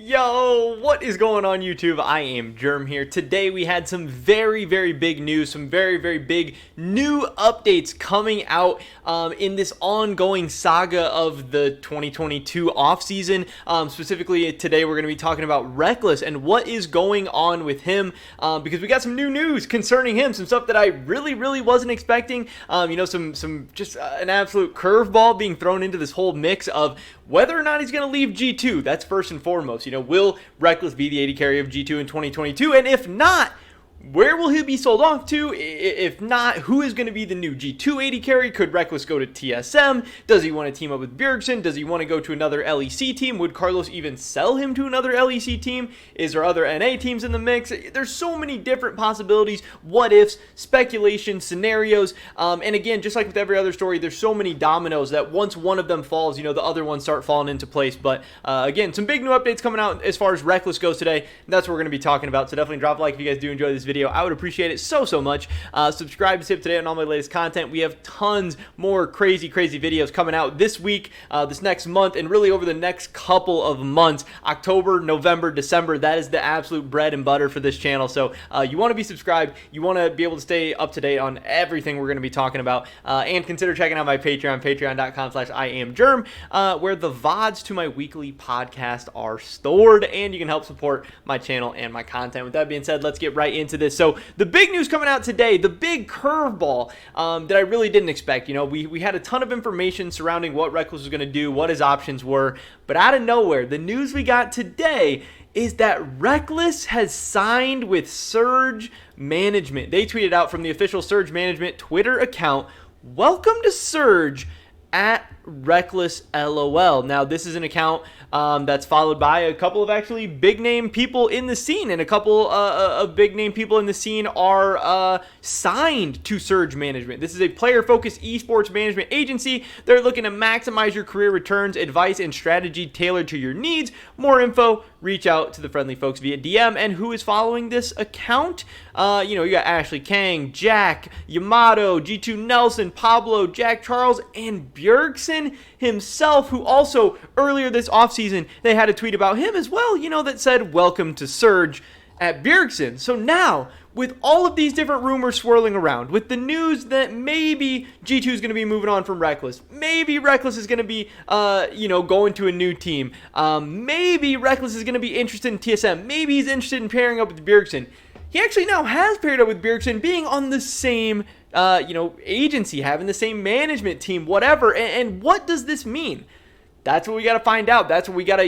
Yo, what is going on YouTube? I am Germ here. Today we had some very big news, some very big new updates coming out in this ongoing saga of the 2022 offseason. Specifically today we're going to be talking about Rekkles and what is going on with him because we got some new news concerning him, some stuff that I really wasn't expecting. Some just an absolute curveball being thrown into this whole mix of whether or not he's going to leave G2. That's first and foremost. Will Rekkles be the AD carry of G2 in 2022? And if not, where will he be sold off to? If not, who is going to be the new G2 AD carry? Could Rekkles go to TSM? Does he want to team up with Bjergsen? Does he want to go to another LEC team? Would Carlos even sell him to another LEC team? Is there other NA teams in the mix? There's so many different possibilities, what ifs, speculation, scenarios. And again, just like with every other story, there's so many dominoes that once one of them falls, the other ones start falling into place. But again, some big new updates coming out as far as Rekkles goes today. And that's what we're going to be talking about. So definitely drop a like if you guys do enjoy this video. I would appreciate it so much. Subscribe to stay up to date on all my latest content. We have tons more crazy videos coming out this week, this next month, and really over the next couple of months. October, November, December, that is the absolute bread and butter for this channel. So you want to be subscribed, you want to be able to stay up to date on everything we're going to be talking about, and consider checking out my Patreon, patreon.com/IamGerm, where the VODs to my weekly podcast are stored, and you can help support my channel and my content. With that being said, let's get right into this. So the big news coming out today, the big curveball that I really didn't expect. We had a ton of information surrounding what Rekkles was going to do, what his options were, but out of nowhere, the news we got today is that Rekkles has signed with Surge Management. They tweeted out from the official Surge Management Twitter account, "Welcome to Surge at Rekkles LOL." Now, this is an account that's followed by a couple of actually big name people in the scene, and a couple of big name people in the scene are signed to Surge Management. This is a player-focused esports management agency. They're looking to maximize your career returns, advice, and strategy tailored to your needs. More info, reach out to the friendly folks via DM. And who is following this account? You got Ashley Kang, Jack, Yamato, G2 Nelson, Pablo, Jack Charles, and Bjergsen himself, who also earlier this offseason, they had a tweet about him as well, that said, "Welcome to Surge at Bjergsen." So now, with all of these different rumors swirling around, with the news that maybe G2 is going to be moving on from Rekkles, maybe Rekkles is going to be, going to a new team, maybe Rekkles is going to be interested in TSM, maybe he's interested in pairing up with Bjergsen. He actually now has paired up with Bjergsen, being on the same, agency, having the same management team, whatever. And what does this mean? That's what we got to find out. That's what we got to,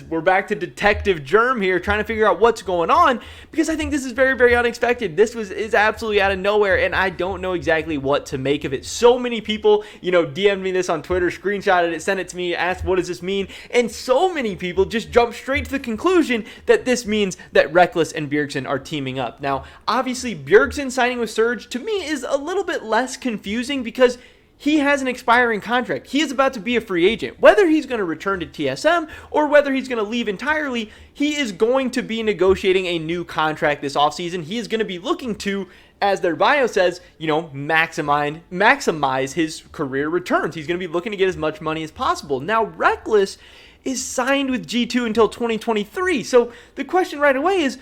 we're back to Detective Germ here, trying to figure out what's going on, because I think this is very unexpected. This is absolutely out of nowhere, and I don't know exactly what to make of it. So many people, DM'd me this on Twitter, screenshotted it, sent it to me, asked, what does this mean? And so many people just jumped straight to the conclusion that this means that Rekkles and Bjergsen are teaming up. Now, obviously, Bjergsen signing with Surge, to me, is a little bit less confusing because he has an expiring contract. He is about to be a free agent. Whether he's going to return to TSM or whether he's going to leave entirely, he is going to be negotiating a new contract this offseason. He is going to be looking to, as their bio says, maximize his career returns. He's going to be looking to get as much money as possible. Now, Rekkles is signed with G2 until 2023. So the question right away is,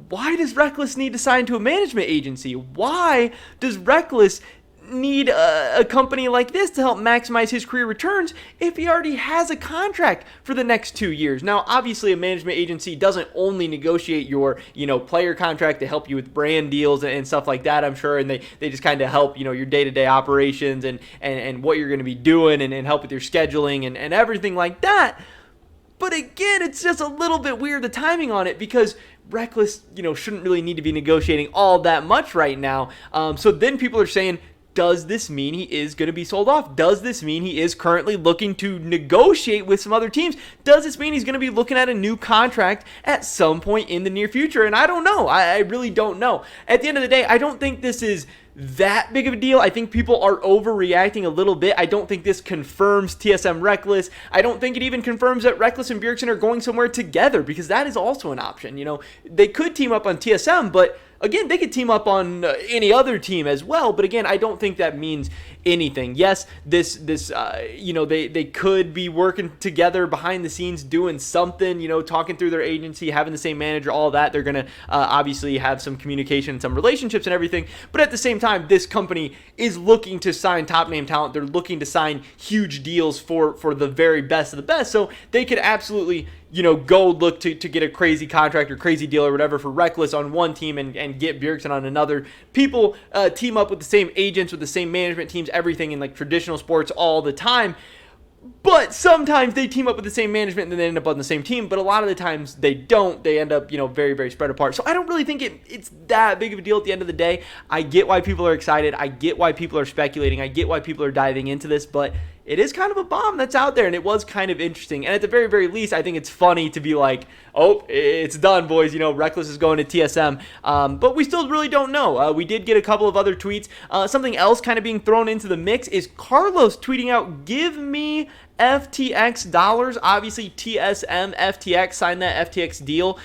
why does Rekkles need to sign to a management agency? Why does Rekkles need a company like this to help maximize his career returns if he already has a contract for the next 2 years? Now, obviously, a management agency doesn't only negotiate your, player contract to help you with brand deals and stuff like that, I'm sure, and they just kind of help, your day-to-day operations and what you're going to be doing and help with your scheduling and everything like that. But again, it's just a little bit weird, the timing on it, because Rekkles, shouldn't really need to be negotiating all that much right now. So then people are saying, does this mean he is going to be sold off? Does this mean he is currently looking to negotiate with some other teams? Does this mean he's going to be looking at a new contract at some point in the near future? And I don't know. I really don't know. At the end of the day, I don't think this is that big of a deal. I think people are overreacting a little bit. I don't think this confirms TSM Rekkles. I don't think it even confirms that Rekkles and Bjergsen are going somewhere together, because that is also an option. They could team up on TSM, but again, they could team up on any other team as well. But again, I don't think that means anything. Yes, this they could be working together behind the scenes, doing something, talking through their agency, having the same manager, all that. They're gonna obviously have some communication, some relationships, and everything. But at the same time, this company is looking to sign top name talent. They're looking to sign huge deals for the very best of the best. So they could absolutely go look to get a crazy contract or crazy deal or whatever for Rekkles on one team and get Bjergsen on another. People team up with the same agents, with the same management teams, everything in like traditional sports all the time. But sometimes they team up with the same management and then they end up on the same team. But a lot of the times they don't. They end up, very, very spread apart. So I don't really think it's that big of a deal at the end of the day. I get why people are excited. I get why people are speculating. I get why people are diving into this. But it is kind of a bomb that's out there, and it was kind of interesting. And at the very, very least, I think it's funny to be like, oh, it's done, boys. Rekkles is going to TSM. But we still really don't know. We did get a couple of other tweets. Something else kind of being thrown into the mix is Carlos tweeting out, give me FTX dollars. Obviously, TSM, FTX signed that FTX deal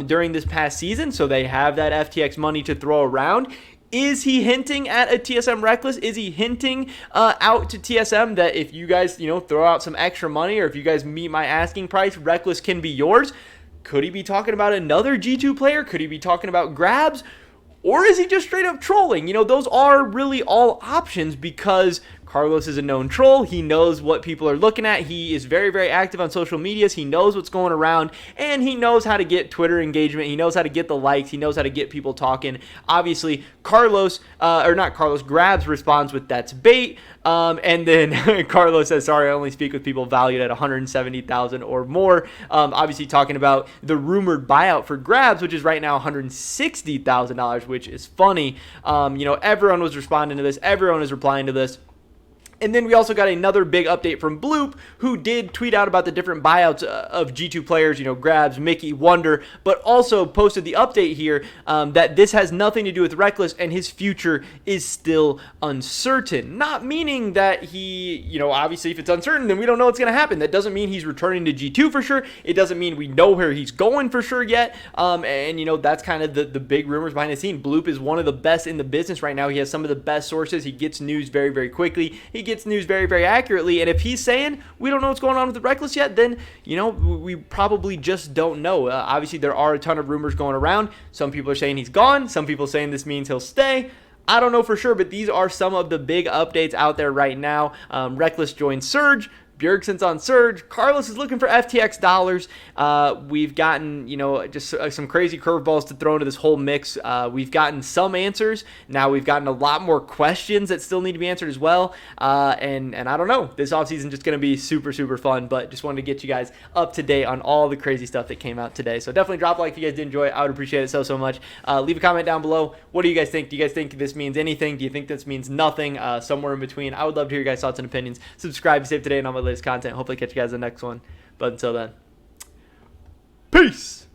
during this past season, so they have that FTX money to throw around. Is he hinting at a TSM Rekkles? Is he hinting out to TSM that if you guys, throw out some extra money, or if you guys meet my asking price, Rekkles can be yours? Could he be talking about another G2 player? Could he be talking about grabs? Or is he just straight up trolling? Those are really all options, because Carlos is a known troll. He knows what people are looking at. He is very, very active on social medias. He knows what's going around, and he knows how to get Twitter engagement. He knows how to get the likes. He knows how to get people talking. Obviously, Grabs responds with "that's bait," and then Carlos says, "Sorry, I only speak with people valued at $170,000 or more." Obviously, talking about the rumored buyout for Grabs, which is right now $160,000, which is funny. Everyone was responding to this. Everyone is replying to this. And then we also got another big update from Bloop, who did tweet out about the different buyouts of G2 players, Grabs, Mickey, Wonder, but also posted the update here that this has nothing to do with Rekkles and his future is still uncertain. Not meaning that he, obviously if it's uncertain, then we don't know what's going to happen. That doesn't mean he's returning to G2 for sure. It doesn't mean we know where he's going for sure yet. That's kind of the big rumors behind the scene. Bloop is one of the best in the business right now. He has some of the best sources. He gets news very, very quickly. He gets news very, very accurately, and if he's saying we don't know what's going on with the Rekkles yet, then we probably just don't know. Obviously, there are a ton of rumors going around. Some people are saying he's gone. Some people are saying this means he'll stay. I don't know for sure, but these are some of the big updates out there right now. Rekkles joins Surge. Bjergsen's on Surge. Carlos is looking for FTX dollars. We've gotten, just some crazy curveballs to throw into this whole mix. We've gotten some answers. Now we've gotten a lot more questions that still need to be answered as well. And I don't know. This offseason just going to be super, super fun. But just wanted to get you guys up to date on all the crazy stuff that came out today. So definitely drop a like if you guys did enjoy it. I would appreciate it so much. Leave a comment down below. What do you guys think? Do you guys think this means anything? Do you think this means nothing? Somewhere in between. I would love to hear your guys' thoughts and opinions. Subscribe to save today and all my latest content. Hopefully catch you guys in the next one. But until then, peace.